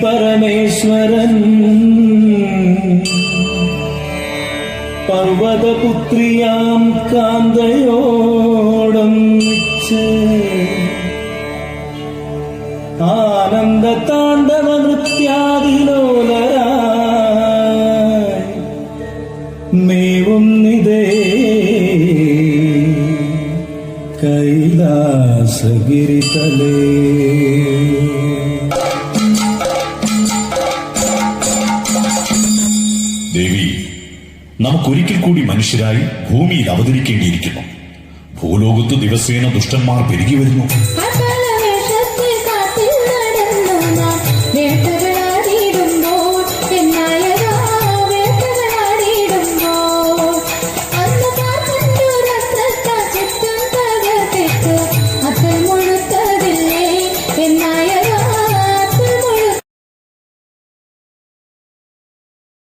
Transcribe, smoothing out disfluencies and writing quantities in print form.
പരമേശ്വരൻ പർവതപുത്രിയാം കാന്തയോടൊന്നിച്ച് ആനന്ദ താണ്ഡവ നൃത്യാദിലോലരായി മേവുന്നിതേ കൈലാസഗിരിതലേ. ദേവി, നമുക്കൊരിക്കൽ കൂടി മനുഷ്യരായി ഭൂമിയിൽ അവതരിക്കേണ്ടിയിരിക്കുന്നു. ഭൂലോകത്ത് ദിവസേന ദുഷ്ടന്മാർ പെരുകി വരുന്നു.